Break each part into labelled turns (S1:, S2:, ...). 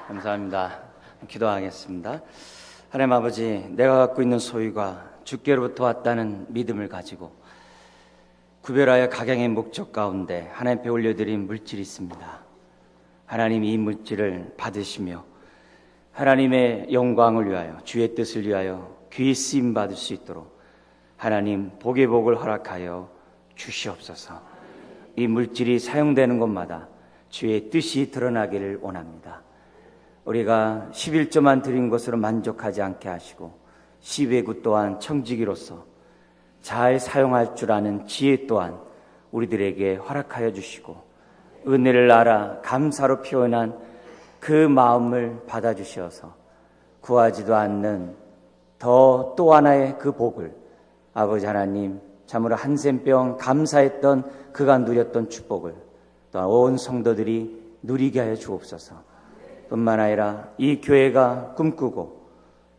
S1: 감사합니다. 기도하겠습니다. 하나님 아버지, 내가 갖고 있는 소유가 주께로부터 왔다는 믿음을 가지고 구별하여 각양의 목적 가운데 하나님께 올려드린 물질이 있습니다. 하나님 이 물질을 받으시며 하나님의 영광을 위하여, 주의 뜻을 위하여 귀히 쓰임 받을 수 있도록 하나님 복의 복을 허락하여 주시옵소서. 이 물질이 사용되는 곳마다 주의 뜻이 드러나기를 원합니다. 우리가 11조만 드린 것으로 만족하지 않게 하시고 10외구 또한 청지기로서 잘 사용할 줄 아는 지혜 또한 우리들에게 허락하여 주시고 은혜를 알아 감사로 표현한 그 마음을 받아주셔서 구하지도 않는 또 하나의 그 복을 아버지 하나님 참으로 한센병 감사했던 그가 누렸던 축복을 또한 온 성도들이 누리게 하여 주옵소서. 뿐만 아니라 이 교회가 꿈꾸고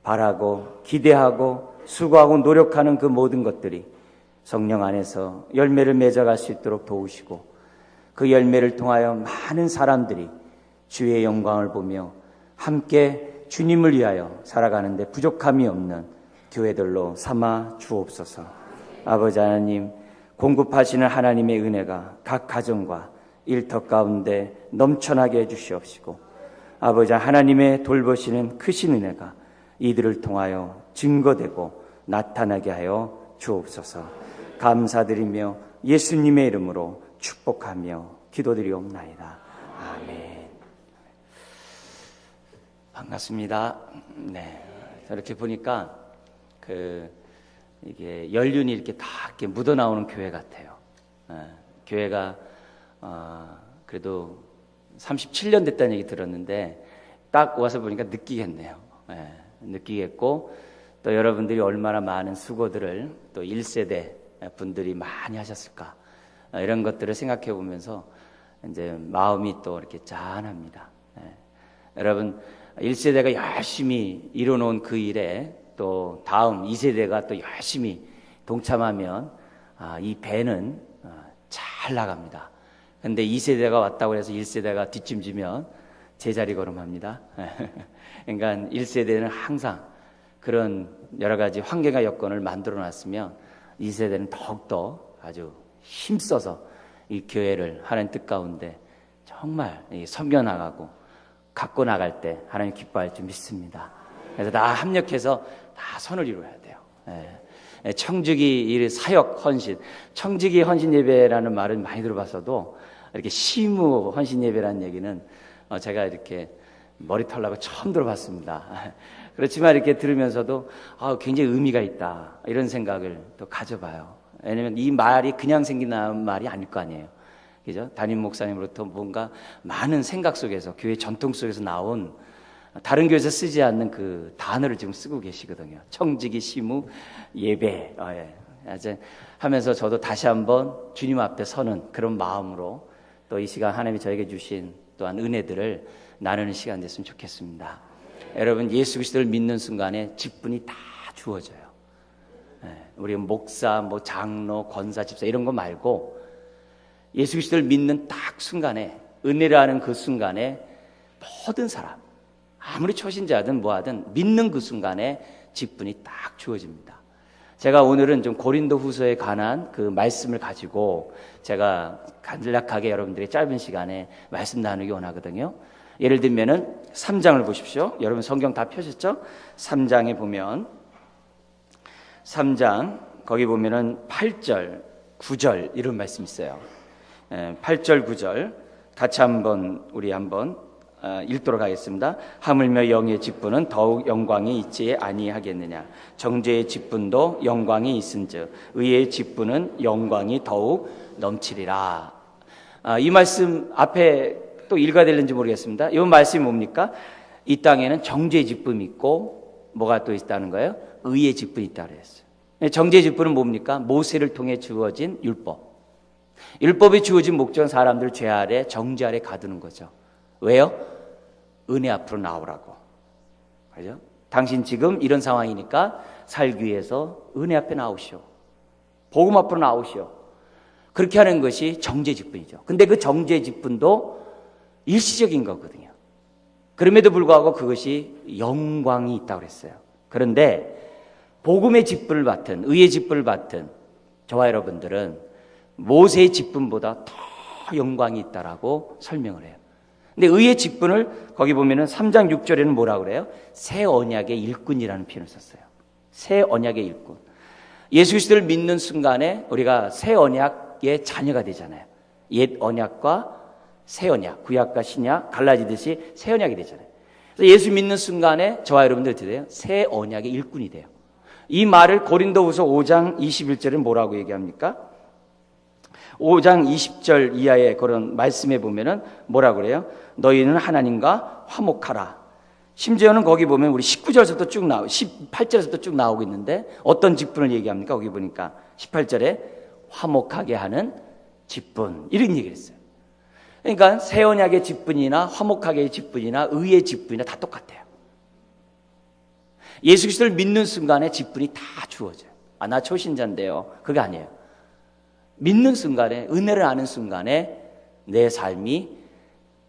S1: 바라고 기대하고 수고하고 노력하는 그 모든 것들이 성령 안에서 열매를 맺어갈 수 있도록 도우시고 그 열매를 통하여 많은 사람들이 주의 영광을 보며 함께 주님을 위하여 살아가는데 부족함이 없는 교회들로 삼아 주옵소서. 아버지 하나님, 공급하시는 하나님의 은혜가 각 가정과 일터 가운데 넘쳐나게 해주시옵시고 아버지 하나님의 돌보시는 크신 은혜가 이들을 통하여 증거되고 나타나게 하여 주옵소서. 감사드리며 예수님의 이름으로 축복하며 기도드리옵나이다. 아멘. 반갑습니다. 네, 저렇게 보니까 이게 연륜이 이렇게 다 이렇게 묻어 나오는 교회 같아요. 교회가 그래도 37년 됐다는 얘기 들었는데 딱 와서 보니까 느끼겠네요. 느끼겠고 또 여러분들이 얼마나 많은 수고들을 또 1세대 분들이 많이 하셨을까 이런 것들을 생각해 보면서 이제 마음이 또 이렇게 짠합니다. 여러분 1세대가 열심히 이뤄놓은 그 일에 또 다음 2세대가 또 열심히 동참하면 이 배는 잘 나갑니다. 근데 2세대가 왔다고 해서 1세대가 뒷짐지면 제자리 걸음합니다. 그러니까 1세대는 항상 그런 여러 가지 환경과 여건을 만들어 놨으면 2세대는 더욱더 아주 힘써서 이 교회를 하나님 뜻 가운데 정말 섬겨나가고 갖고 나갈 때 하나님 기뻐할 줄 믿습니다. 그래서 다 합력해서 다 선을 이루어야 돼요. 청지기 사역 헌신, 청지기 헌신 예배라는 말은 많이 들어봤어도 이렇게 시무 헌신 예배라는 얘기는 제가 이렇게 머리 털라고 처음 들어봤습니다. 그렇지만 이렇게 들으면서도 굉장히 의미가 있다 이런 생각을 또 가져봐요. 왜냐하면 이 말이 그냥 생긴 말이 아닐 거 아니에요. 그죠? 담임 목사님으로부터 뭔가 많은 생각 속에서 교회 전통 속에서 나온 다른 교회에서 쓰지 않는 그 단어를 지금 쓰고 계시거든요. 청지기 시무 예배 하면서 저도 다시 한번 주님 앞에 서는 그런 마음으로 또 이 시간 하나님이 저에게 주신 또한 은혜들을 나누는 시간 됐으면 좋겠습니다. 여러분 예수 그리스도를 믿는 순간에 직분이 다 주어져요. 우리 목사, 장로, 권사, 집사 이런 거 말고 예수 그리스도를 믿는 딱 순간에 은혜라는 그 순간에 모든 사람 아무리 초신자든 뭐하든 믿는 그 순간에 직분이 딱 주어집니다. 제가 오늘은 좀 고린도 후서에 관한 그 말씀을 가지고 제가 간략하게 여러분들의 짧은 시간에 말씀 나누기 원하거든요. 예를 들면은 3장을 보십시오. 여러분 성경 다 펴셨죠? 3장에 보면 3장 거기 보면은 8절, 9절 이런 말씀 있어요. 8절, 9절 같이 우리 한번 읽도록 하겠습니다. 하물며 영의 직분은 더욱 영광이 있지 아니하겠느냐. 정죄의 직분도 영광이 있은즉 의의 직분은 영광이 더욱 넘치리라. 이 말씀 앞에 또 읽어야 되는지 모르겠습니다. 이 말씀이 뭡니까? 이 땅에는 정죄의 직분이 있고 뭐가 또 있다는 거예요? 의의 직분이 있다고 했어요. 정죄의 직분은 뭡니까? 모세를 통해 주어진 율법. 율법이 주어진 목적은 사람들 죄 아래 정죄 아래 가두는 거죠. 왜요? 은혜 앞으로 나오라고. 그죠? 당신 지금 이런 상황이니까 살기 위해서 은혜 앞에 나오시오. 복음 앞으로 나오시오. 그렇게 하는 것이 정죄 직분이죠. 근데 그 정죄 직분도 일시적인 거거든요. 그럼에도 불구하고 그것이 영광이 있다고 그랬어요. 그런데 복음의 직분을 맡은, 의의 직분을 맡은 저와 여러분들은 모세의 직분보다 더 영광이 있다라고 설명을 해요. 근데 의의 직분을 거기 보면은 3장 6절에는 뭐라고 그래요? 새 언약의 일꾼이라는 표현을 썼어요. 새 언약의 일꾼. 예수 그리스도를 믿는 순간에 우리가 새 언약의 자녀가 되잖아요. 옛 언약과 새 언약, 구약과 신약 갈라지듯이 새 언약이 되잖아요. 그래서 예수 믿는 순간에 저와 여러분들 어떻게 돼요? 새 언약의 일꾼이 돼요. 이 말을 고린도후서 5장 21절은 뭐라고 얘기합니까? 5장 20절 이하의 그런 말씀에 보면은 뭐라고 그래요? 너희는 하나님과 화목하라. 심지어는 거기 보면 우리 19절에서부터 쭉 18절에서부터 쭉 나오고 있는데 어떤 직분을 얘기합니까? 거기 보니까 18절에 화목하게 하는 직분, 이런 얘기를 했어요. 그러니까 새 언약의 직분이나 화목하게의 직분이나 의의 직분이나 다 똑같아요. 예수 그리스도를 믿는 순간에 직분이 다 주어져요. 나 초신자인데요. 그게 아니에요. 믿는 순간에, 은혜를 아는 순간에 내 삶이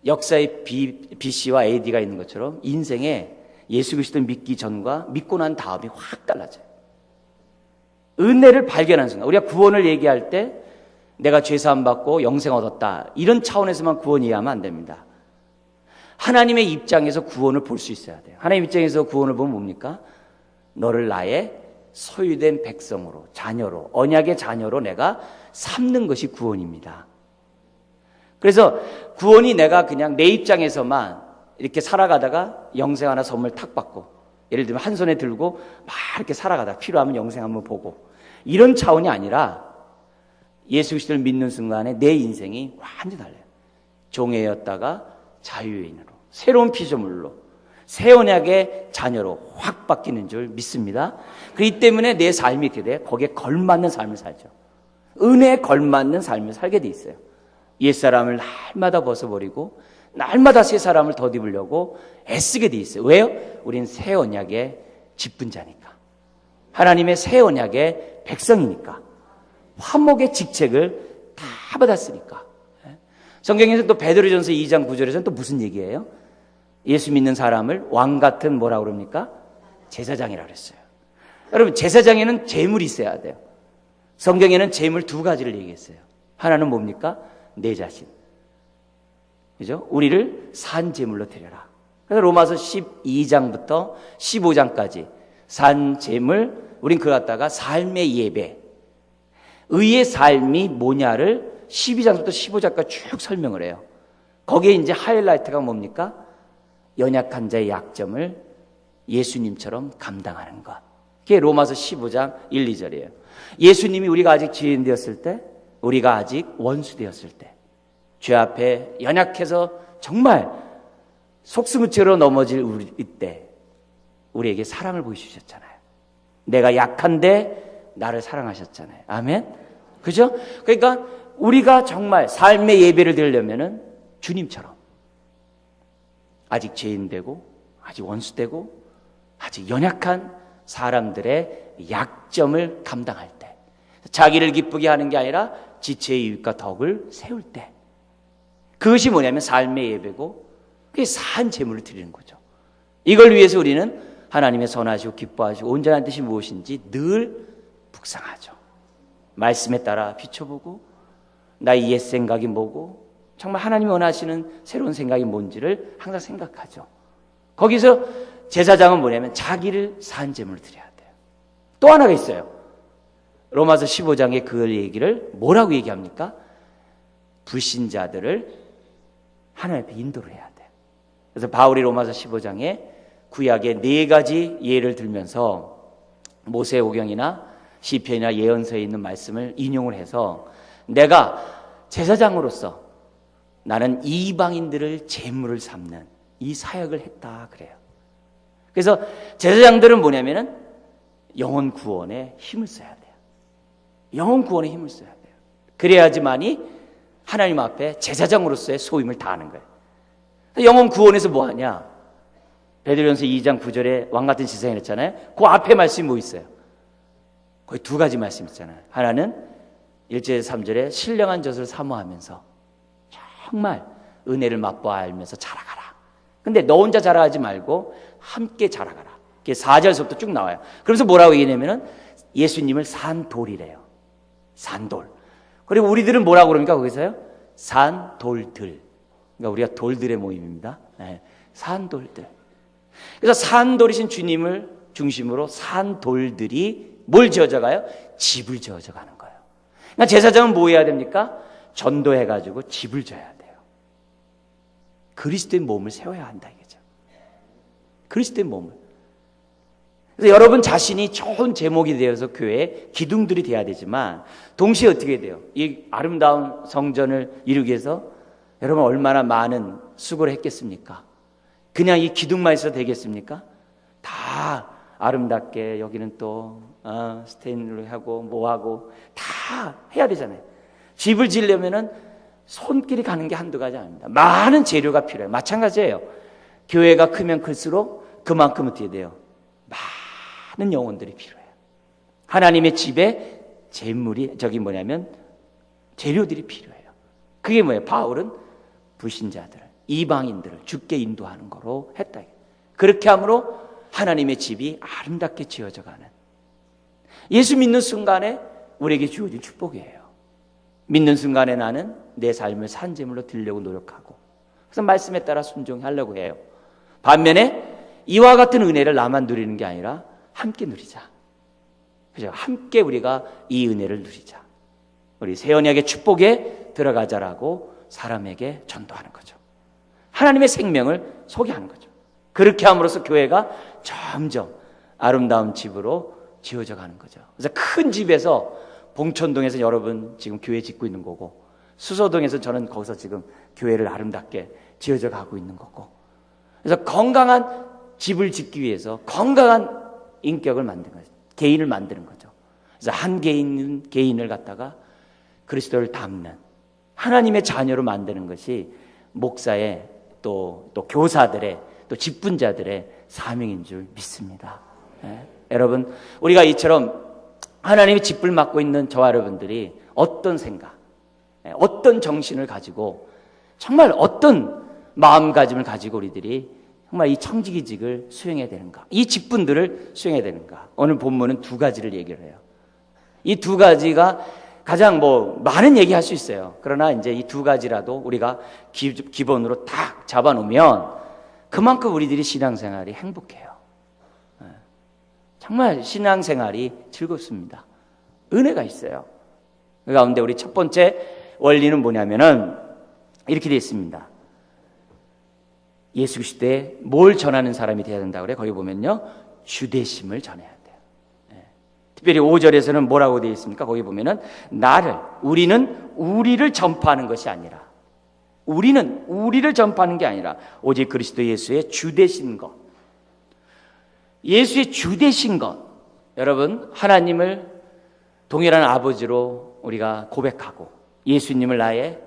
S1: 역사의 BC와 AD가 있는 것처럼 인생에 예수 그리스도를 믿기 전과 믿고 난 다음이 확 달라져요. 은혜를 발견하는 순간, 우리가 구원을 얘기할 때 내가 죄사함 받고 영생 얻었다, 이런 차원에서만 구원 이해하면 안 됩니다. 하나님의 입장에서 구원을 볼 수 있어야 돼요. 하나님 입장에서 구원을 보면 뭡니까? 너를 나의 소유된 백성으로, 자녀로, 언약의 자녀로 내가 삼는 것이 구원입니다. 그래서 구원이 내가 그냥 내 입장에서만 이렇게 살아가다가 영생 하나 선물 탁 받고, 예를 들면 한 손에 들고 막 이렇게 살아가다가 필요하면 영생 한번 보고, 이런 차원이 아니라 예수 그리스도를 믿는 순간에 내 인생이 완전히 달라요. 종이었다가 자유인으로, 새로운 피조물로, 새 언약의 자녀로 확 바뀌는 줄 믿습니다. 그렇기 때문에 내 삶이 어떻게 돼? 거기에 걸맞는 삶을 살죠. 은혜에 걸맞는 삶을 살게 돼 있어요. 옛사람을 날마다 벗어버리고 날마다 새 사람을 덧입으려고 애쓰게 돼 있어요. 왜요? 우린 새 언약의 직분자니까, 하나님의 새 언약의 백성이니까, 화목의 직책을 다 받았으니까. 성경에서 또 베드로전서 2장 9절에서는 또 무슨 얘기예요? 예수 믿는 사람을 왕 같은 뭐라고 그럽니까? 제사장이라고 그랬어요. 여러분, 제사장에는 재물이 있어야 돼요. 성경에는 재물 두 가지를 얘기했어요. 하나는 뭡니까? 내 자신. 그죠? 우리를 산 제물로 드려라. 그래서 로마서 12장부터 15장까지 산 제물, 우린 그걸 갖다가 삶의 예배, 의의 삶이 뭐냐를 12장부터 15장까지 쭉 설명을 해요. 거기에 이제 하이라이트가 뭡니까? 연약한 자의 약점을 예수님처럼 감당하는 것. 그게 로마서 15장 1, 2절이에요. 예수님이 우리가 아직 죄인 되었을 때, 우리가 아직 원수 되었을 때, 죄 앞에 연약해서 정말 속수무책으로 넘어질 우리 때 우리에게 사랑을 보여주셨잖아요. 내가 약한데 나를 사랑하셨잖아요. 아멘? 그죠? 그러니까 우리가 정말 삶의 예배를 드리려면은 주님처럼 아직 죄인 되고, 아직 원수 되고, 아직 연약한 사람들의 약점을 감당할 때, 자기를 기쁘게 하는 게 아니라 지체의 이익과 덕을 세울 때, 그것이 뭐냐면 삶의 예배고, 그게 산 제물을 드리는 거죠. 이걸 위해서 우리는 하나님의 선하시고 기뻐하시고 온전한 뜻이 무엇인지 늘 묵상하죠. 말씀에 따라 비춰보고, 나의 옛 생각이 뭐고, 정말 하나님이 원하시는 새로운 생각이 뭔지를 항상 생각하죠. 거기서 제사장은 뭐냐면 자기를 산 제물을 드려야 돼요. 또 하나가 있어요. 로마서 15장에 그 얘기를 뭐라고 얘기합니까? 불신자들을 하나님 앞에 인도를 해야 돼요. 그래서 바울이 로마서 15장에 구약의 4가지 예를 들면서 모세오경이나 시편이나 예언서에 있는 말씀을 인용을 해서, 내가 제사장으로서 나는 이방인들을 제물을 삼는 이 사역을 했다 그래요. 그래서 제사장들은 뭐냐면은 영혼 구원에 힘을 써야 돼요. 영혼 구원에 힘을 써야 돼요. 그래야지만이 하나님 앞에 제사장으로서의 소임을 다하는 거예요. 영혼 구원에서 뭐 하냐? 베드로전서 2장 9절에 왕 같은 지상이 했잖아요. 그 앞에 말씀이 뭐 있어요? 거의 2가지 말씀 있잖아요. 하나는 1절 3절에 신령한 젖을 사모하면서 정말 은혜를 맛보아 알면서 자라가라. 근데 너 혼자 자라가지 말고 함께 자라가라. 이게 4절서부터 쭉 나와요. 그러면서 뭐라고 얘기하냐면은 예수님을 산돌이래요. 산돌. 그리고 우리들은 뭐라고 그럽니까? 거기서요? 산돌들. 그러니까 우리가 돌들의 모임입니다. 네. 산돌들. 그래서 산돌이신 주님을 중심으로 산돌들이 뭘 지어져 가요? 집을 지어져 가는 거예요. 그러니까 제사장은 뭐 해야 됩니까? 전도해가지고 집을 져야 돼요. 그리스도의 몸을 세워야 한다 이거죠. 그리스도의 몸을. 그래서 여러분 자신이 좋은 제목이 되어서 교회에 기둥들이 돼야 되지만 동시에 어떻게 돼요? 이 아름다운 성전을 이루기 위해서 여러분 얼마나 많은 수고를 했겠습니까? 그냥 이 기둥만 있어도 되겠습니까? 다 아름답게 여기는 또 스테인으로 하고 뭐하고 다 해야 되잖아요. 집을 지으려면은 손길이 가는 게 한두 가지 아닙니다. 많은 재료가 필요해요. 마찬가지예요. 교회가 크면 클수록 그만큼 어떻게 돼요? 많은 영혼들이 필요해요. 하나님의 집에 재물이 재료들이 필요해요. 그게 뭐예요? 바울은 불신자들을, 이방인들을 주께 인도하는 거로 했다. 그렇게 함으로 하나님의 집이 아름답게 지어져 가는, 예수 믿는 순간에 우리에게 주어진 축복이에요. 믿는 순간에 나는 내 삶을 산제물로 드리려고 노력하고, 그래서 말씀에 따라 순종하려고 해요. 반면에 이와 같은 은혜를 나만 누리는 게 아니라 함께 누리자. 그죠? 함께 우리가 이 은혜를 누리자. 우리 새 언약의 축복에 들어가자라고 사람에게 전도하는 거죠. 하나님의 생명을 소개하는 거죠. 그렇게 함으로써 교회가 점점 아름다운 집으로 지어져 가는 거죠. 그래서 큰 집에서, 봉천동에서 여러분 지금 교회 짓고 있는 거고, 수서동에서 저는 거기서 지금 교회를 아름답게 지어져 가고 있는 거고, 그래서 건강한 집을 짓기 위해서 건강한 인격을 만드는 거죠. 개인을 만드는 거죠. 그래서 한 개인을 갖다가 그리스도를 닮는 하나님의 자녀로 만드는 것이 목사의 또 교사들의 또 직분자들의 사명인 줄 믿습니다. 여러분, 우리가 이처럼 하나님의 집을 맡고 있는 저와 여러분들이 어떤 생각, 어떤 정신을 가지고, 정말 어떤 마음가짐을 가지고 우리들이 정말 이 청지기직을 수행해야 되는가, 이 직분들을 수행해야 되는가. 오늘 본문은 두 가지를 얘기를 해요. 이 두 가지가 가장 많은 얘기할 수 있어요. 그러나 이제 이 두 가지라도 우리가 기본으로 딱 잡아놓으면 그만큼 우리들이 신앙생활이 행복해요. 정말 신앙생활이 즐겁습니다. 은혜가 있어요. 그 가운데 우리 첫 번째 원리는 뭐냐면은 이렇게 되어 있습니다. 예수 그리스도에 뭘 전하는 사람이 되어야 된다고 그래요. 거기 보면요, 주되심을 전해야 돼요. 특별히 5절에서는 뭐라고 되어 있습니까? 거기 보면은 우리는 우리를 전파하는 것이 아니라, 우리는 우리를 전파하는 게 아니라 오직 그리스도 예수의 주되신 것, 예수의 주되신 것. 여러분, 하나님을 동일한 아버지로 우리가 고백하고 예수님을 나의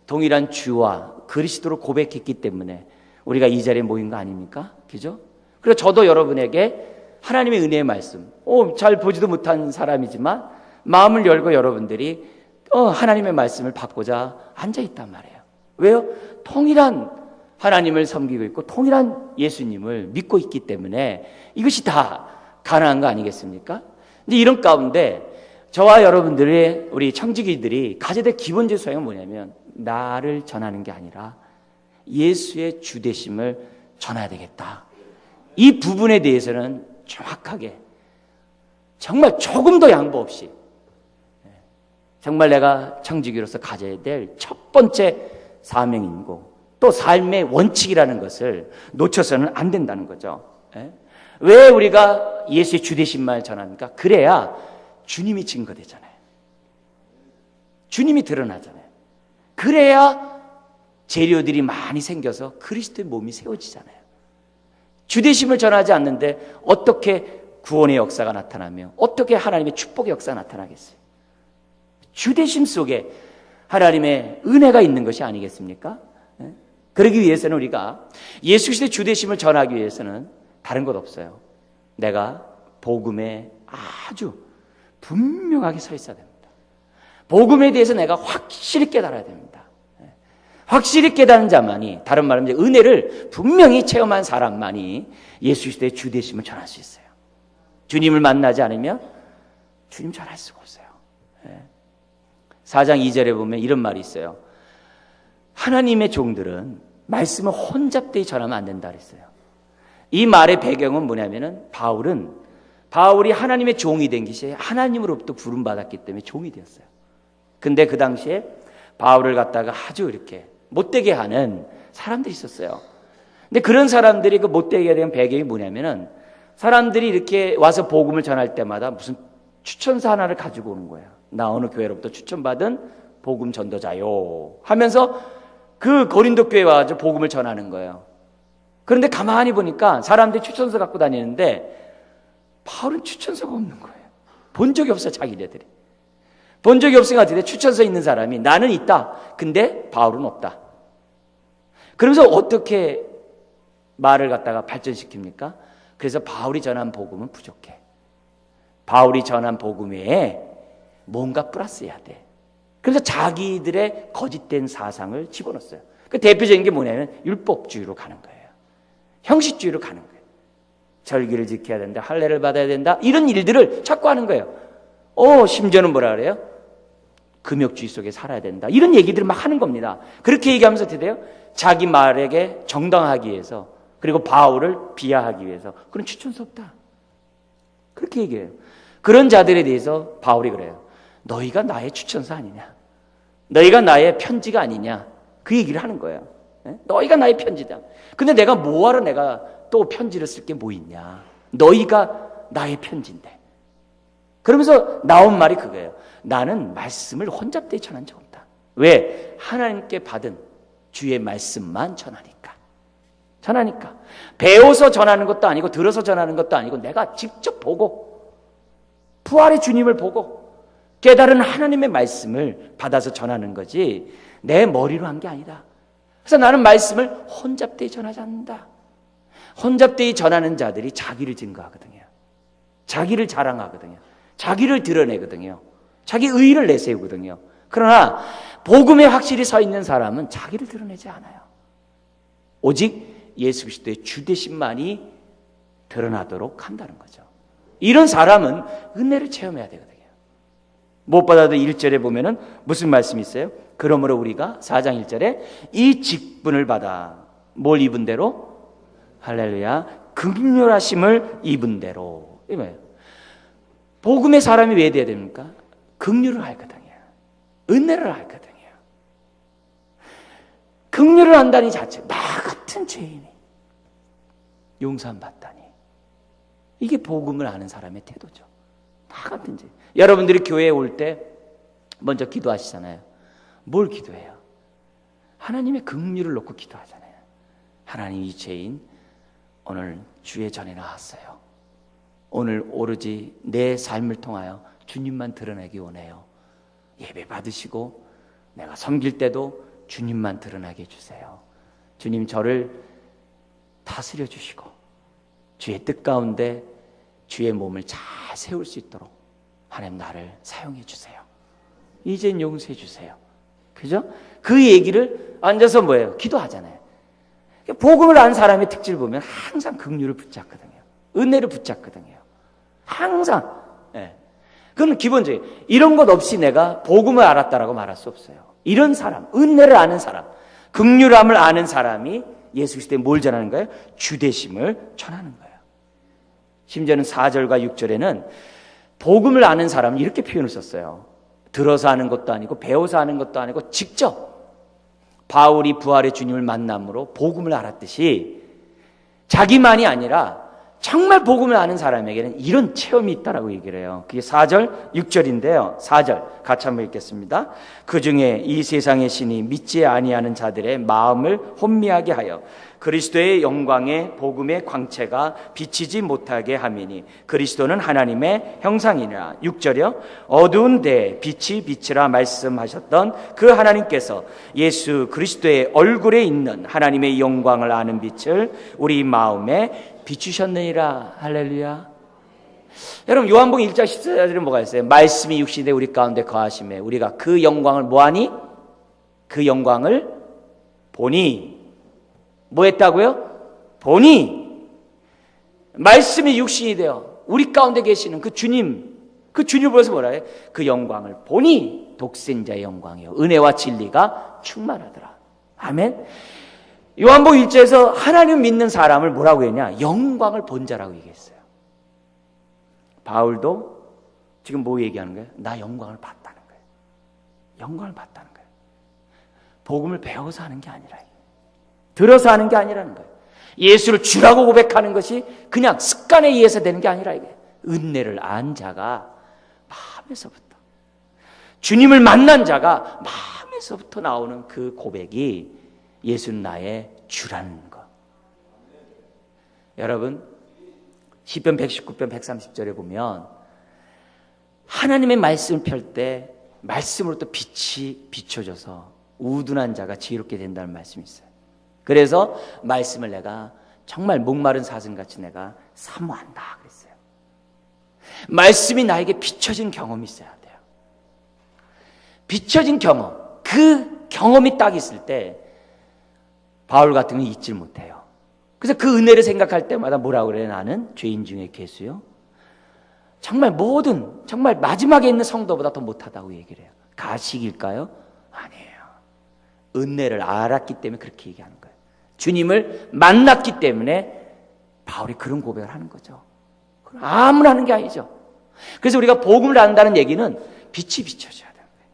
S1: 동일한 주와 그리스도로 고백했기 때문에 우리가 이 자리에 모인 거 아닙니까? 그죠? 그리고 저도 여러분에게 하나님의 은혜의 말씀, 잘 보지도 못한 사람이지만 마음을 열고 여러분들이 하나님의 말씀을 받고자 앉아있단 말이에요. 왜요? 통일한 하나님을 섬기고 있고 통일한 예수님을 믿고 있기 때문에 이것이 다 가능한 거 아니겠습니까? 근데 이런 가운데 저와 여러분들의, 우리 청지기들이 가져야 될 기본적 소양은 뭐냐면, 나를 전하는 게 아니라 예수의 주되심을 전해야 되겠다. 이 부분에 대해서는 정확하게, 정말 조금도 양보 없이, 정말 내가 청지기로서 가져야 될 첫 번째 사명이고 또 삶의 원칙이라는 것을 놓쳐서는 안 된다는 거죠. 왜 우리가 예수의 주되심만 전합니까? 그래야 주님이 증거되잖아요. 주님이 드러나잖아요. 그래야 재료들이 많이 생겨서 그리스도의 몸이 세워지잖아요. 주되심을 전하지 않는데 어떻게 구원의 역사가 나타나며 어떻게 하나님의 축복의 역사가 나타나겠어요? 주되심 속에 하나님의 은혜가 있는 것이 아니겠습니까? 그러기 위해서는 우리가 예수 그리스도의 주되심을 전하기 위해서는 다른 것 없어요. 내가 복음에 아주 분명하게 서 있어야 됩니다. 복음에 대해서 내가 확실히 깨달아야 됩니다. 확실히 깨닫는 자만이, 다른 말로 이제 은혜를 분명히 체험한 사람만이 예수 그리스도의 주 되심을 전할 수 있어요. 주님을 만나지 않으면 주님 전할 수가 없어요. 4장 2절에 보면 이런 말이 있어요. 하나님의 종들은 말씀을 혼잡되이 전하면 안 된다 그랬어요. 이 말의 배경은 뭐냐면은 바울이 하나님의 종이 된 것이 하나님으로부터 부름받았기 때문에 종이 되었어요. 근데 그 당시에 바울을 갖다가 아주 이렇게 못되게 하는 사람들이 있었어요. 근데 그런 사람들이 그 못되게 된 배경이 뭐냐면은 사람들이 이렇게 와서 복음을 전할 때마다 무슨 추천서 하나를 가지고 오는 거예요. 나 어느 교회로부터 추천받은 복음 전도자요 하면서 그 고린도 교회에 와서 복음을 전하는 거예요. 그런데 가만히 보니까 사람들이 추천서 갖고 다니는데 바울은 추천서가 없는 거예요. 본 적이 없어요. 자기네들이 본 적이 없으니까 어떻게 돼? 추천서 있는 사람이 나는 있다. 근데 바울은 없다. 그러면서 어떻게 말을 갖다가 발전시킵니까? 그래서 바울이 전한 복음은 부족해. 바울이 전한 복음 외에 뭔가 플러스해야 돼. 그래서 자기들의 거짓된 사상을 집어넣었어요. 그 대표적인 게 뭐냐면 율법주의로 가는 거예요. 형식주의로 가는 거예요. 절기를 지켜야 된다. 할례를 받아야 된다. 이런 일들을 자꾸 하는 거예요. 심지어는 뭐라 그래요? 금욕주의 속에 살아야 된다. 이런 얘기들을 막 하는 겁니다. 그렇게 얘기하면서 어떻게 돼요? 자기 말에게 정당하기 위해서, 그리고 바울을 비하하기 위해서 그런 추천서 없다. 그렇게 얘기해요. 그런 자들에 대해서 바울이 그래요. 너희가 나의 추천서 아니냐? 너희가 나의 편지가 아니냐? 그 얘기를 하는 거예요. 너희가 나의 편지다. 근데 뭐하러 내가 또 편지를 쓸 게 뭐 있냐? 너희가 나의 편지인데. 그러면서 나온 말이 그거예요. 나는 말씀을 혼잡되이 전한 적 없다. 왜? 하나님께 받은 주의 말씀만 전하니까. 배워서 전하는 것도 아니고 들어서 전하는 것도 아니고 내가 직접 보고 부활의 주님을 보고 깨달은 하나님의 말씀을 받아서 전하는 거지 내 머리로 한 게 아니다. 그래서 나는 말씀을 혼잡되이 전하지 않는다. 혼잡되이 전하는 자들이 자기를 증거하거든요. 자기를 자랑하거든요. 자기를 드러내거든요. 자기 의의를 내세우거든요. 그러나 복음에 확실히 서 있는 사람은 자기를 드러내지 않아요. 오직 예수 그리스도의 주되심만이 드러나도록 한다는 거죠. 이런 사람은 은혜를 체험해야 되거든요. 무엇보다도 1절에 보면은 무슨 말씀이 있어요? 그러므로 우리가 4장 1절에 이 직분을 받아 뭘 입은 대로? 할렐루야. 긍휼하심을 입은 대로. 이 뭐예요? 복음의 사람이 왜 돼야 됩니까? 긍휼을 알거든요. 은혜를 알거든요. 긍휼을 한다니 자체 나 같은 죄인이 용서함 받다니. 이게 복음을 아는 사람의 태도죠. 나 같은 죄인. 여러분들이 교회에 올 때 먼저 기도하시잖아요. 뭘 기도해요? 하나님의 긍휼을 놓고 기도하잖아요. 하나님, 이 죄인 오늘 주의 전에 나왔어요. 오늘 오로지 내 삶을 통하여 주님만 드러내기 원해요. 예배 받으시고 내가 섬길 때도 주님만 드러나게 해주세요. 주님, 저를 다스려 주시고 주의 뜻 가운데 주의 몸을 잘 세울 수 있도록 하나님 나를 사용해 주세요. 이젠 용서해 주세요. 그죠? 그 얘기를 앉아서 뭐예요? 기도하잖아요. 복음을 아는 사람의 특질을 보면 항상 긍휼을 붙잡거든요. 은혜를 붙잡거든요. 항상. 그건 기본적이에요. 이런 것 없이 내가 복음을 알았다라고 말할 수 없어요. 이런 사람, 은혜를 아는 사람, 긍휼함을 아는 사람이 예수 그리스도에 뭘 전하는 거예요? 주되심을 전하는 거예요. 심지어는 4절과 6절에는 복음을 아는 사람은 이렇게 표현을 썼어요. 들어서 하는 것도 아니고 배워서 하는 것도 아니고 직접 바울이 부활의 주님을 만남으로 복음을 알았듯이 자기만이 아니라 정말 복음을 아는 사람에게는 이런 체험이 있다라고 얘기를 해요. 그게 4절, 6절인데요. 4절 같이 한번 읽겠습니다. 그 중에 이 세상의 신이 믿지 아니하는 자들의 마음을 혼미하게 하여 그리스도의 영광의 복음의 광채가 비치지 못하게 함이니 그리스도는 하나님의 형상이니라. 6절이요. 어두운 데에 빛이 비치라 말씀하셨던 그 하나님께서 예수 그리스도의 얼굴에 있는 하나님의 영광을 아는 빛을 우리 마음에 비추셨느니라. 할렐루야. 여러분, 요한복음 1장 14절에 뭐가 있어요? 말씀이 육신에 우리 가운데 거하심에 우리가 그 영광을 뭐하니? 그 영광을 보니 뭐 했다고요? 보니 말씀이 육신이 되어 우리 가운데 계시는 그 주님, 그 주님을 보면서 뭐라 해요? 그 영광을 보니 독생자의 영광이요 은혜와 진리가 충만하더라. 아멘. 요한복음 1장에서 하나님 믿는 사람을 뭐라고 했냐? 영광을 본 자라고 얘기했어요. 바울도 지금 뭐 얘기하는 거예요? 나 영광을 봤다는 거예요. 영광을 봤다는 거예요. 복음을 배워서 하는 게 아니라, 들어서 하는 게 아니라는 거예요. 예수를 주라고 고백하는 것이 그냥 습관에 의해서 되는 게 아니라 이게 은혜를 안 자가 마음에서부터, 주님을 만난 자가 마음에서부터 나오는 그 고백이 예수는 나의 주라는 것. 여러분 시편 119편 130절에 보면 하나님의 말씀을 펼 때 말씀으로 또 빛이 비춰져서 우둔한 자가 지혜롭게 된다는 말씀이 있어요. 그래서 말씀을 내가 정말 목마른 사슴같이 내가 사모한다 그랬어요. 말씀이 나에게 비춰진 경험이 있어야 돼요. 비춰진 경험, 그 경험이 딱 있을 때 바울 같은 건 잊질 못해요. 그래서 그 은혜를 생각할 때마다 뭐라고 그래요? 나는 죄인 중에 괴수요. 정말 모든, 정말 마지막에 있는 성도보다 더 못하다고 얘기를 해요. 가식일까요? 아니에요. 은혜를 알았기 때문에 그렇게 얘기하는 거예요. 주님을 만났기 때문에 바울이 그런 고백을 하는 거죠. 아무나 하는 게 아니죠. 그래서 우리가 복음을 안다는 얘기는 빛이 비춰져야 되는 거예요.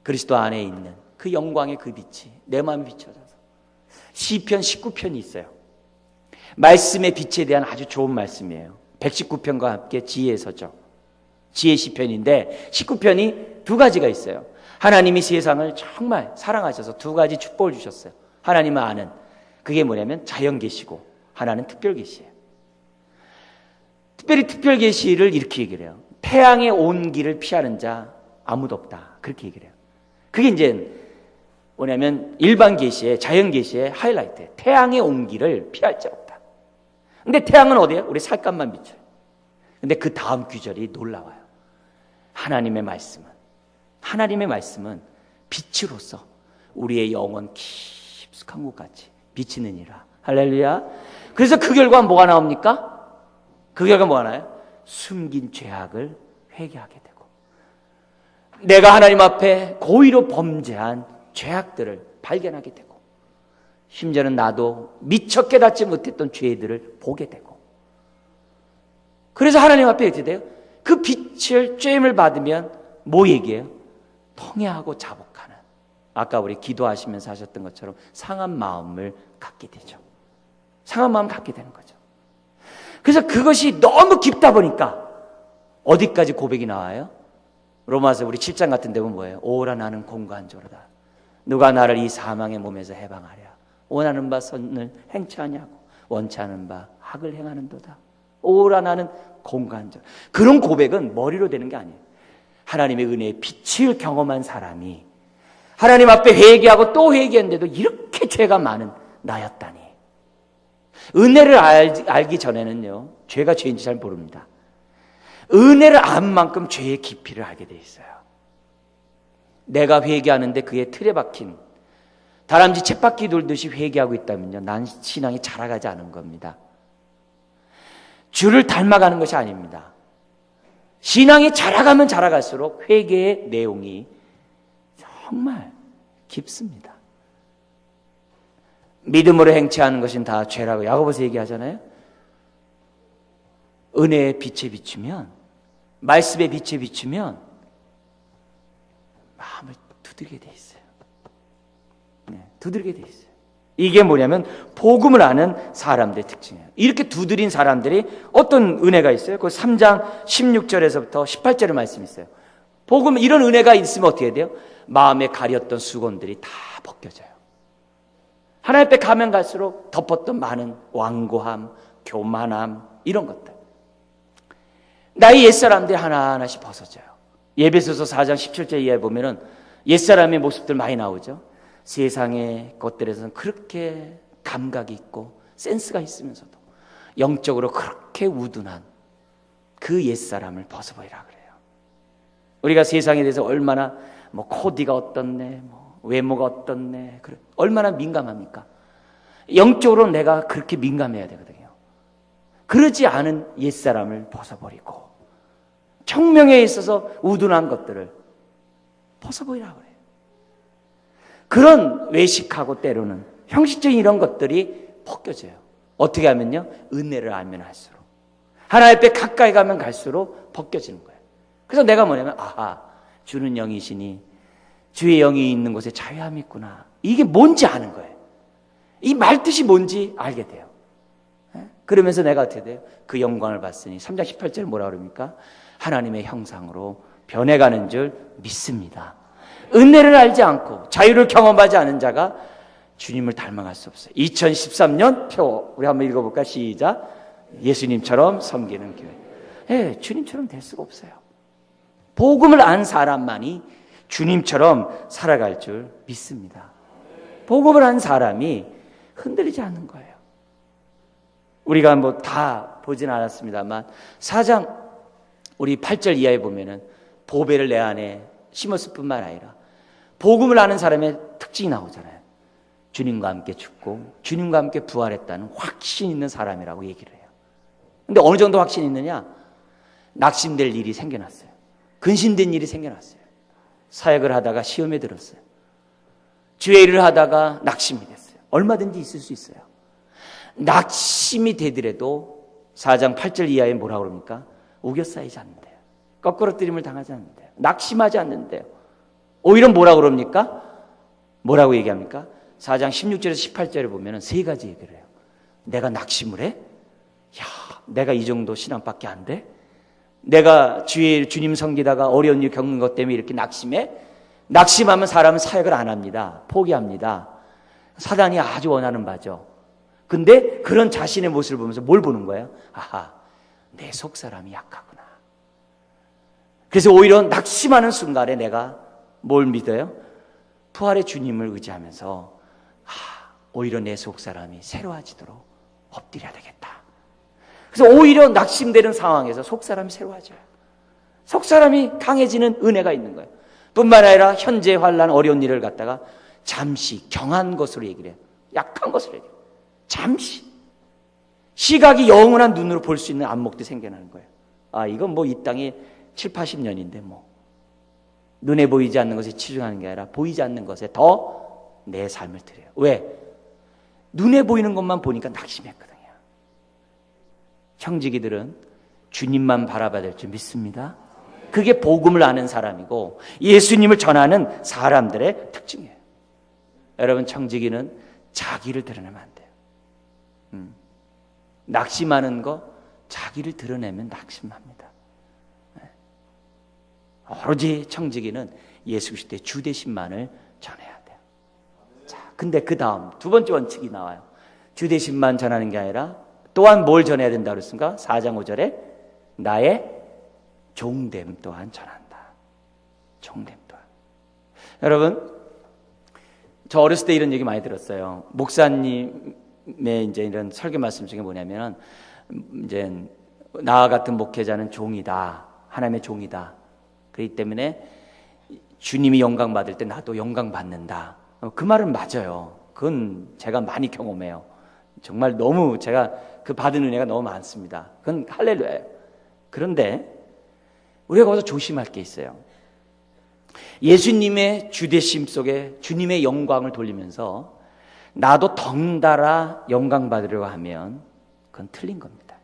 S1: 그리스도 안에 있는 그 영광의 그 빛이 내 마음에 비춰져서 시편 19편이 있어요. 말씀의 빛에 대한 아주 좋은 말씀이에요. 119편과 함께 지혜의 서적, 지혜 시편인데 19편이 두 가지가 있어요. 하나님이 세상을 정말 사랑하셔서 두 가지 축복을 주셨어요. 하나님은 아는, 그게 뭐냐면 자연 계시고 하나는 특별 계시예요. 특별히 특별 계시를 이렇게 얘기를 해요. 태양의 온기를 피하는 자 아무도 없다. 그렇게 얘기를 해요. 그게 이제 뭐냐면 일반 계시의, 자연 계시의 하이라이트예요. 태양의 온기를 피할 자 없다. 근데 태양은 어디예요? 우리 살갗만 비춰요. 근데 그 다음 구절이 놀라워요. 하나님의 말씀은 빛으로서 우리의 영혼 깊숙한 곳까지 비치느니라. 할렐루야. 그래서 그 결과 뭐가 나옵니까? 그 결과 뭐가 나요? 숨긴 죄악을 회개하게 되고, 내가 하나님 앞에 고의로 범죄한 죄악들을 발견하게 되고, 심지어는 나도 미처 깨닫지 못했던 죄들을 보게 되고, 그래서 하나님 앞에 이렇게 돼요. 그 빛을, 죄임을 받으면 뭐 얘기해요? 통회하고 자복하는, 아까 우리 기도하시면서 하셨던 것처럼 상한 마음을 갖게 되죠. 상한 마음을 갖게 되는 거죠. 그래서 그것이 너무 깊다 보니까 어디까지 고백이 나와요? 로마서 우리 7장 같은 데 보면 뭐예요? 오라 나는 공고한조로다. 누가 나를 이 사망의 몸에서 해방하랴. 원하는 바 선을 행치 아니하고 원치 않은 바 악을 행하는도다. 오라 나는 공고한조. 그런 고백은 머리로 되는 게 아니에요. 하나님의 은혜의 빛을 경험한 사람이 하나님 앞에 회개하고 또 회개했는데도 이렇게 죄가 많은 나였다니. 은혜를 알기 전에는요, 죄가 죄인지 잘 모릅니다. 은혜를 안 만큼 죄의 깊이를 알게 돼 있어요. 내가 회개하는데 그의 틀에 박힌 다람쥐 쳇바퀴 돌듯이 회개하고 있다면요, 난 신앙이 자라가지 않은 겁니다. 주를 닮아가는 것이 아닙니다. 신앙이 자라가면 자라갈수록 회개의 내용이 정말 깊습니다. 믿음으로 행치 않은 것은 다 죄라고 야고보서 얘기하잖아요. 은혜의 빛에 비추면, 말씀의 빛에 비추면 마음을 두드리게 돼 있어요. 두드리게 돼 있어요. 이게 뭐냐면 복음을 아는 사람들의 특징이에요. 이렇게 두드린 사람들이 어떤 은혜가 있어요? 그 3장 16절에서부터 18절의 말씀이 있어요. 복음, 이런 은혜가 있으면 어떻게 돼요? 마음에 가렸던 수건들이 다 벗겨져요. 하나님 앞에 가면 갈수록 덮었던 많은 완고함, 교만함, 이런 것들, 나의 옛사람들이 하나하나씩 벗어져요. 예배소서 4장 17절 이하에 보면은 옛사람의 모습들 많이 나오죠. 세상의 것들에서는 그렇게 감각이 있고 센스가 있으면서도 영적으로 그렇게 우둔한 그 옛사람을 벗어버리라 그래요. 우리가 세상에 대해서 얼마나 코디가 어떻네, 외모가 어떻네. 그래. 얼마나 민감합니까? 영적으로 내가 그렇게 민감해야 되거든요. 그러지 않은 옛사람을 벗어버리고 청명에 있어서 우둔한 것들을 벗어버리라고 해요. 그런 외식하고 때로는 형식적인 이런 것들이 벗겨져요. 어떻게 하면요? 은혜를 알면 할수록, 하나님 앞에 가까이 가면 갈수록 벗겨지는 거예요. 그래서 내가 뭐냐면, 아하, 주는 영이시니 주의 영이 있는 곳에 자유함이 있구나. 이게 뭔지 아는 거예요. 이 말뜻이 뭔지 알게 돼요. 그러면서 내가 어떻게 돼요? 그 영광을 봤으니 3장 18절 뭐라 그럽니까? 하나님의 형상으로 변해가는 줄 믿습니다. 은혜를 알지 않고 자유를 경험하지 않은 자가 주님을 닮아갈 수 없어요. 2013년 표 우리 한번 읽어볼까? 시작. 예수님처럼 섬기는 교회. 네, 주님처럼 될 수가 없어요. 복음을 안 사람만이 주님처럼 살아갈 줄 믿습니다. 복음을 안 사람이 흔들리지 않는 거예요. 우리가 뭐 다 보진 않았습니다만 4장 우리 8절 이하에 보면은 보배를 내 안에 심었을 뿐만 아니라 복음을 아는 사람의 특징이 나오잖아요. 주님과 함께 죽고 주님과 함께 부활했다는 확신 있는 사람이라고 얘기를 해요. 근데 어느 정도 확신이 있느냐? 낙심될 일이 생겨났어요. 근심된 일이 생겨났어요. 사역을 하다가 시험에 들었어요. 주의 일을 하다가 낙심이 됐어요. 얼마든지 있을 수 있어요. 낙심이 되더라도 4장 8절 이하에 뭐라고 그럽니까? 우겨싸이지 않는데요. 거꾸로뜨림을 당하지 않는데요. 낙심하지 않는데요. 오히려 뭐라고 그럽니까? 뭐라고 얘기합니까? 4장 16절에서 18절에 보면 세 가지 얘기를 해요. 내가 낙심을 해? 야, 내가 이 정도 신앙밖에 안 돼? 내가 주님 섬기다가 어려운 일 겪는 것 때문에 이렇게 낙심해? 낙심하면 사람은 사역을 안 합니다. 포기합니다. 사단이 아주 원하는 바죠. 근데 그런 자신의 모습을 보면서 뭘 보는 거예요? 아하, 내 속사람이 약하구나. 그래서 오히려 낙심하는 순간에 내가 뭘 믿어요? 부활의 주님을 의지하면서 오히려 내 속사람이 새로워지도록 엎드려야 되겠다. 그래서 오히려 낙심되는 상황에서 속사람이 새로워져요. 속사람이 강해지는 은혜가 있는 거예요. 뿐만 아니라 현재 환난 어려운 일을 갖다가 잠시 경한 것으로 얘기를 해요. 약한 것으로 얘기해요. 잠시 시각이 영원한 눈으로 볼 수 있는 안목도 생겨나는 거예요. 아, 이건 뭐 이 땅이 7, 80년인데 뭐 눈에 보이지 않는 것에 치중하는 게 아니라 보이지 않는 것에 더 내 삶을 드려요. 왜? 눈에 보이는 것만 보니까 낙심했거든요. 형제기들은 주님만 바라봐야 될 줄 믿습니다. 그게 복음을 아는 사람이고 예수님을 전하는 사람들의 특징이에요. 여러분, 청지기는 자기를 드러내면 안 돼요. 낙심하는 거 자기를 드러내면 낙심합니다. 오로지 청지기는 예수 그리스도의 주 되심만을 전해야 돼요. 자, 근데 그 다음 두 번째 원칙이 나와요. 주 되심만 전하는 게 아니라 또한 뭘 전해야 된다 그랬습니까? 4장 5절에 나의 종됨 또한 전한다. 종됨 또한. 여러분, 저 어렸을 때 이런 얘기 많이 들었어요. 목사님의 이제 이런 설교 말씀 중에 뭐냐면, 이제 나와 같은 목회자는 종이다. 하나님의 종이다. 그렇기 때문에 주님이 영광 받을 때 나도 영광 받는다. 그 말은 맞아요. 그건 제가 많이 경험해요. 정말 너무 제가 그 받은 은혜가 너무 많습니다. 그건 할렐루야예요. 그런데 우리가 거기서 조심할 게 있어요. 예수님의 주되심 속에 주님의 영광을 돌리면서 나도 덩달아 영광 받으려고 하면 그건 틀린 겁니다.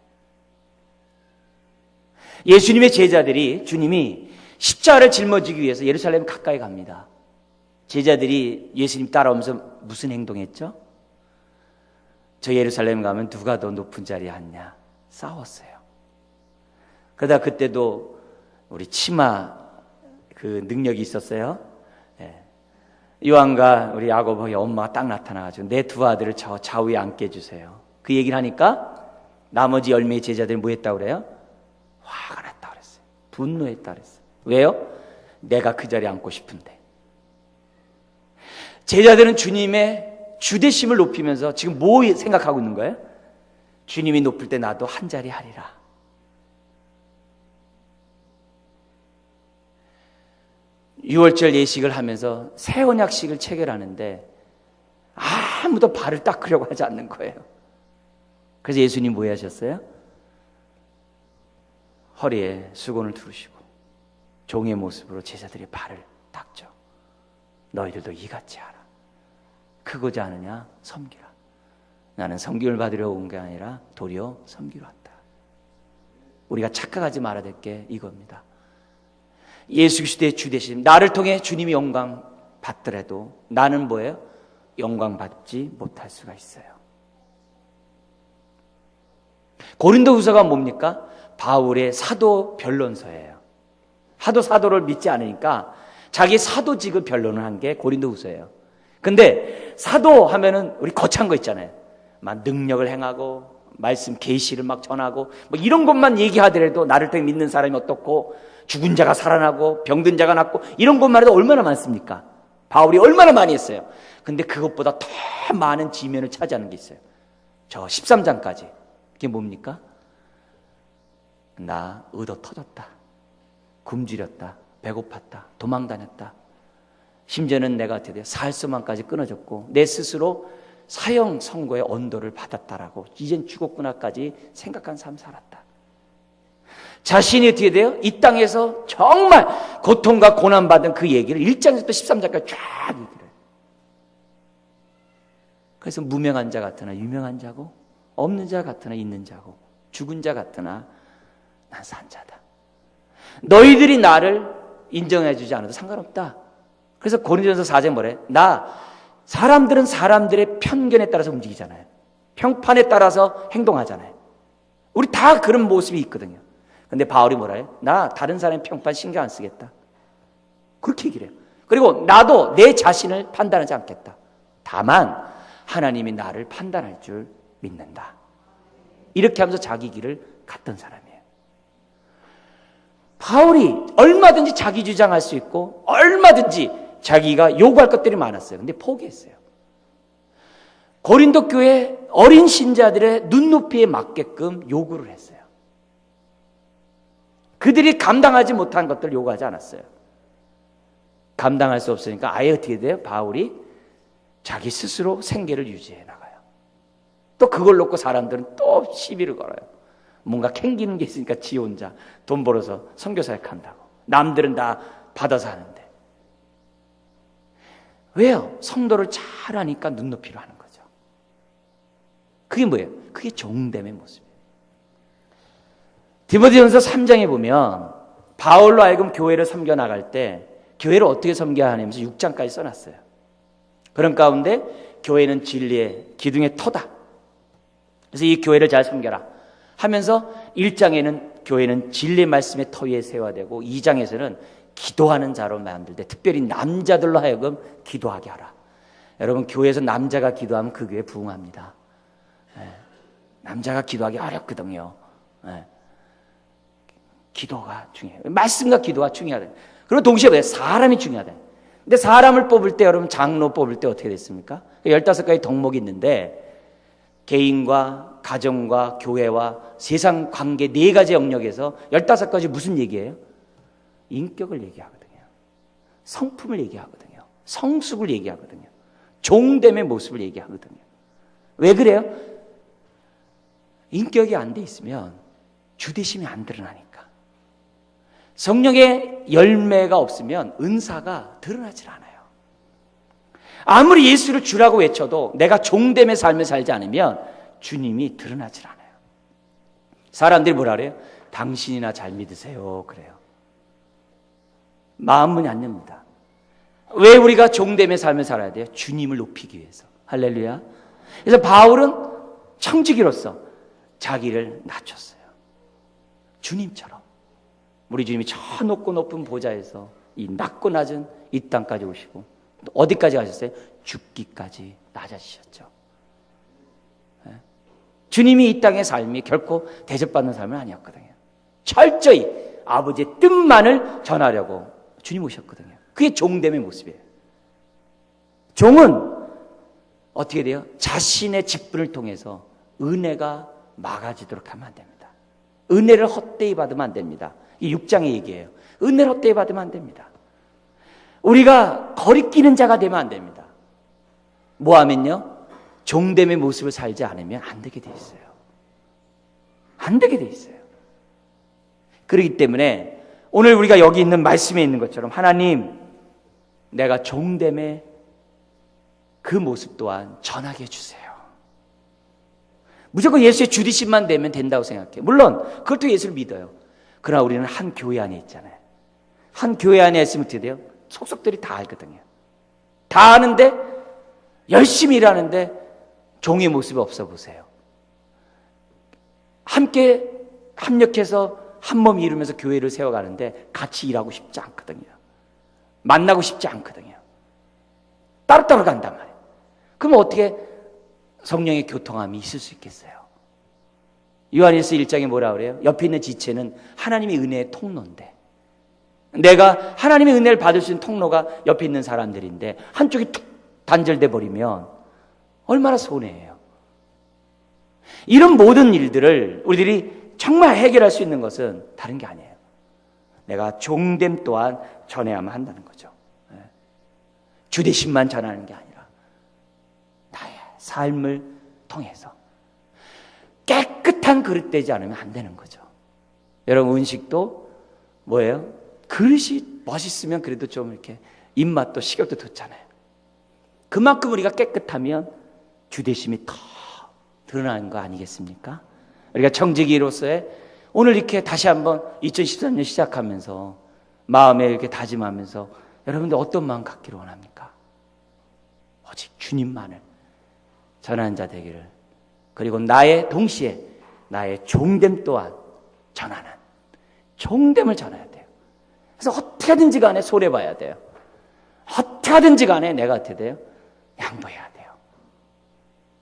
S1: 예수님의 제자들이 주님이 십자가를 짊어지기 위해서 예루살렘 가까이 갑니다. 제자들이 예수님 따라오면서 무슨 행동했죠? 저 예루살렘 가면 누가 더 높은 자리에 앉냐? 싸웠어요. 그러다 그때도 우리 치마 그 능력이 있었어요. 요한과 우리 야고보의 엄마가 딱 나타나가지고 내 두 아들을 저 좌우에 앉게 해주세요. 그 얘기를 하니까 나머지 10명의 제자들이 뭐 했다고 그래요? 화가 났다고 그랬어요. 분노했다고 그랬어요. 왜요? 내가 그 자리에 앉고 싶은데. 제자들은 주님의 주되심을 높이면서 지금 뭐 생각하고 있는 거예요? 주님이 높을 때 나도 한 자리 하리라. 유월절 예식을 하면서 새 언약식을 체결하는데 아무도 발을 닦으려고 하지 않는 거예요. 그래서 예수님 뭐 하셨어요? 허리에 수건을 두르시고 종의 모습으로 제자들의 발을 닦죠. 너희들도 이같이 하라. 크고자 하느냐 섬기라. 나는 섬김을 받으려 온 게 아니라 도리어 섬기러 왔다. 우리가 착각하지 말아야 될 게 이겁니다. 예수 그리스도의 주되심, 나를 통해 주님이 영광 받더라도 나는 뭐예요? 영광 받지 못할 수가 있어요. 고린도후서가 뭡니까? 바울의 사도 변론서예요. 하도 사도를 믿지 않으니까 자기 사도직을 변론을 한 게 고린도후서예요. 근데 사도 하면은 우리 거창한 거 있잖아요. 막 능력을 행하고 말씀 계시를 막 전하고 뭐 이런 것만 얘기하더라도 나를 통해 믿는 사람이 어떻고 죽은 자가 살아나고 병든 자가 낫고 이런 것만 해도 얼마나 많습니까? 바울이 얼마나 많이 했어요. 근데 그것보다 더 많은 지면을 차지하는 게 있어요. 저 13장까지. 그게 뭡니까? 나 의도 터졌다. 굶주렸다. 배고팠다. 도망다녔다. 심지어는 내가 어떻게 돼요? 살수만까지 끊어졌고 내 스스로 사형 선고의 언도를 받았다라고 이젠 죽었구나까지 생각한 삶 살았다. 자신이 어떻게 돼요? 이 땅에서 정말 고통과 고난받은 그 얘기를 1장에서부터 13장까지 쫙 얘기를 해요. 그래서 무명한 자 같으나 유명한 자고 없는 자 같으나 있는 자고 죽은 자 같으나 난 산 자다. 너희들이 나를 인정해 주지 않아도 상관없다. 그래서 고린도전서 4장에 뭐래? 사람들은 사람들의 편견에 따라서 움직이잖아요. 평판에 따라서 행동하잖아요. 우리 다 그런 모습이 있거든요. 근데 바울이 뭐라 해요? 나 다른 사람의 평판 신경 안 쓰겠다. 그렇게 얘기를 해요. 그리고 나도 내 자신을 판단하지 않겠다. 다만 하나님이 나를 판단할 줄 믿는다. 이렇게 하면서 자기 길을 갔던 사람이에요. 바울이 얼마든지 자기 주장할 수 있고 얼마든지 자기가 요구할 것들이 많았어요. 근데 포기했어요. 고린도 교회 어린 신자들의 눈높이에 맞게끔 요구를 했어요. 그들이 감당하지 못한 것들을 요구하지 않았어요. 감당할 수 없으니까 아예 어떻게 돼요? 바울이 자기 스스로 생계를 유지해 나가요. 또 그걸 놓고 사람들은 또 시비를 걸어요. 뭔가 캥기는 게 있으니까 지 혼자 돈 벌어서 선교사역 한다고. 남들은 다 받아서 하는데. 왜요? 성도를 잘 아니까 눈높이로 하는 거죠. 그게 뭐예요? 그게 종됨의 모습이에요. 디모데전서 3장에 보면 바울로 하여금 교회를 섬겨 나갈 때 교회를 어떻게 섬겨야 하냐면서 6장까지 써놨어요. 그런 가운데 교회는 진리의 기둥의 터다. 그래서 이 교회를 잘 섬겨라 하면서 1장에는 교회는 진리의 말씀의 터 위에 세워되고 2장에서는 기도하는 자로 만들 때 특별히 남자들로 하여금 기도하게 하라. 여러분 교회에서 남자가 기도하면 그 교회 부흥합니다. 남자가 기도하기 어렵거든요. 기도가 중요해요. 말씀과 기도가 중요하다. 그리고 동시에 왜 사람이 중요하다. 근데 사람을 뽑을 때 여러분 장로 뽑을 때 어떻게 됐습니까? 15가지 덕목이 있는데 개인과 가정과 교회와 세상 관계 4가지 영역에서 15가지 무슨 얘기예요? 인격을 얘기하거든요. 성품을 얘기하거든요. 성숙을 얘기하거든요. 종됨의 모습을 얘기하거든요. 왜 그래요? 인격이 안 돼 있으면 주대심이 안 드러나니까. 성령의 열매가 없으면 은사가 드러나질 않아요. 아무리 예수를 주라고 외쳐도 내가 종됨의 삶을 살지 않으면 주님이 드러나질 않아요. 사람들이 뭐라 그래요? 당신이나 잘 믿으세요. 그래요. 마음문이 안 엽니다. 왜 우리가 종됨의 삶을 살아야 돼요? 주님을 높이기 위해서. 할렐루야. 그래서 바울은 청지기로서 자기를 낮췄어요. 주님처럼. 우리 주님이 저 높고 높은 보좌에서 이 낮고 낮은 이 땅까지 오시고 또 어디까지 가셨어요? 죽기까지 낮아지셨죠. 주님이 이 땅의 삶이 결코 대접받는 삶은 아니었거든요. 철저히 아버지의 뜻만을 전하려고 주님 오셨거든요. 그게 종됨의 모습이에요. 종은 어떻게 돼요? 자신의 직분을 통해서 은혜가 막아지도록 하면 안 됩니다. 은혜를 헛되이 받으면 안 됩니다. 이 6장의 얘기예요. 은혜를 헛되이 받으면 안 됩니다. 우리가 거리끼는 자가 되면 안 됩니다. 뭐 하면요? 종됨의 모습을 살지 않으면 안 되게 돼 있어요. 안 되게 돼 있어요. 그렇기 때문에 오늘 우리가 여기 있는 말씀에 있는 것처럼 하나님, 내가 종됨의 그 모습 또한 전하게 해주세요. 무조건 예수의 주디심만 되면 된다고 생각해요. 물론 그것도 예수를 믿어요. 그러나 우리는 한 교회 안에 있잖아요. 한 교회 안에 있으면 어떻게 돼요? 속속들이 다 알거든요. 다 아는데 열심히 일하는데 종의 모습이 없어 보세요. 함께 합력해서 한 몸 이루면서 교회를 세워가는데 같이 일하고 싶지 않거든요. 만나고 싶지 않거든요. 따로따로 간단 말이에요. 그럼 어떻게 성령의 교통함이 있을 수 있겠어요? 요한일서 1장에 뭐라 그래요? 옆에 있는 지체는 하나님의 은혜의 통로인데, 내가 하나님의 은혜를 받을 수 있는 통로가 옆에 있는 사람들인데 한쪽이 툭 단절돼 버리면 얼마나 손해예요. 이런 모든 일들을 우리들이 정말 해결할 수 있는 것은 다른 게 아니에요. 내가 종됨 또한 전해야만 한다는 거죠. 주대심만 전하는 게 아니라 나의 삶을 통해서 깨끗한 그릇 되지 않으면 안 되는 거죠. 여러분, 음식도 뭐예요? 그릇이 멋있으면 그래도 좀 이렇게 입맛도 식욕도 돋잖아요. 그만큼 우리가 깨끗하면 주대심이 더 드러나는 거 아니겠습니까? 우리가 청지기로서의 오늘 이렇게 다시 한번 2013년 시작하면서 마음에 이렇게 다짐하면서 여러분들 어떤 마음 갖기를 원합니까? 오직 주님만을 전하는 자 되기를, 그리고 나의 동시에 나의 종됨 또한 전하는, 종됨을 전해야 돼요. 그래서 어떻게 하든지 간에 손해봐야 돼요. 어떻게 하든지 간에 내가 어떻게 돼요? 양보해야 돼요.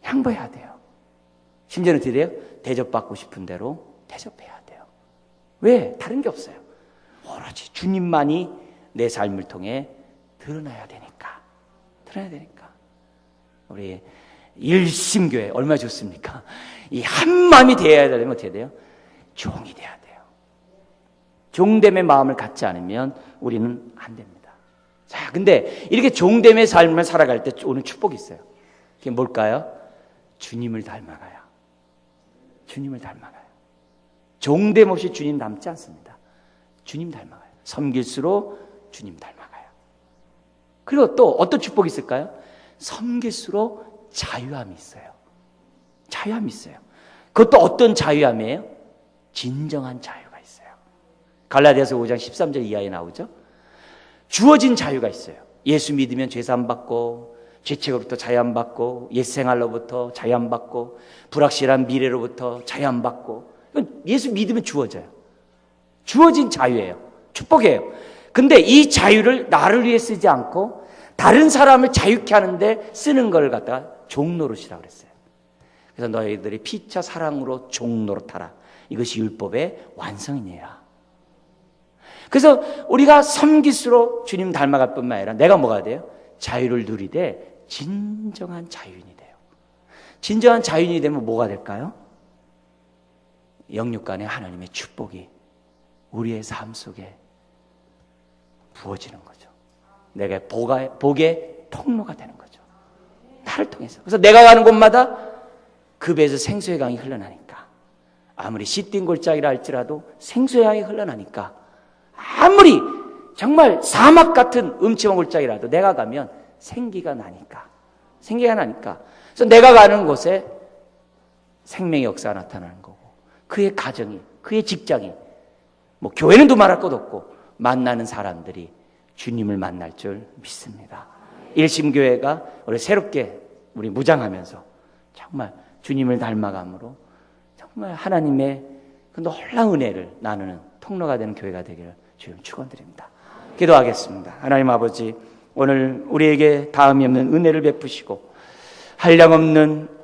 S1: 양보해야 돼요. 심지어는 어떻게 돼요? 대접받고 싶은 대로 대접해야 돼요. 왜? 다른 게 없어요. 오로지 주님만이 내 삶을 통해 드러나야 되니까. 드러나야 되니까. 우리 일심교회 얼마나 좋습니까? 이 한마음이 되어야 되려면 어떻게 돼요? 종이 돼야 돼요. 종됨의 마음을 갖지 않으면 우리는 안 됩니다. 자, 근데 이렇게 종됨의 삶을 살아갈 때 오는 축복이 있어요. 그게 뭘까요? 주님을 닮아가요. 주님을 닮아가요. 종됨 없이 주님 닮지 않습니다. 주님 닮아가요. 섬길수록 주님 닮아가요. 그리고 또 어떤 축복이 있을까요? 섬길수록 자유함이 있어요. 자유함이 있어요. 그것도 어떤 자유함이에요? 진정한 자유가 있어요. 갈라디아서 5장 13절 이하에 나오죠. 주어진 자유가 있어요. 예수 믿으면 죄사함 받고, 죄책으로부터 자유함 받고, 옛생활로부터 자유함 받고, 불확실한 미래로부터 자유함 받고. 예수 믿으면 주어져요. 주어진 자유예요. 축복이에요. 근데 이 자유를 나를 위해 쓰지 않고 다른 사람을 자유케 하는데 쓰는 걸 갖다가 종노릇이라고 그랬어요. 그래서 너희들이 피차 사랑으로 종노릇하라. 이것이 율법의 완성이니라. 그래서 우리가 섬길수록 주님 닮아갈 뿐만 아니라 내가 뭐가 돼요? 자유를 누리되 진정한 자유인이 돼요. 진정한 자유인이 되면 뭐가 될까요? 영육간의 하나님의 축복이 우리의 삶 속에 부어지는 거죠. 내가 복의 통로가 되는 거죠. 나를 통해서. 그래서 내가 가는 곳마다 그 배에서 생수의 강이 흘러나니까, 아무리 시뛴 골짜기라 할지라도 생수의 강이 흘러나니까, 아무리 정말 사막 같은 음침한 골짜기라도 내가 가면 생기가 나니까. 그래서 내가 가는 곳에 생명의 역사가 나타나는 거고, 그의 가정이, 그의 직장이, 뭐 교회는 두말할 것 없고 만나는 사람들이 주님을 만날 줄 믿습니다. 일심교회가 우리 새롭게 우리 무장하면서 정말 주님을 닮아감으로 정말 하나님의 그 놀라운 은혜를 나누는 통로가 되는 교회가 되기를 주님 축원드립니다. 기도하겠습니다. 하나님 아버지, 오늘 우리에게 다음이 없는 은혜를 베푸시고 한량없는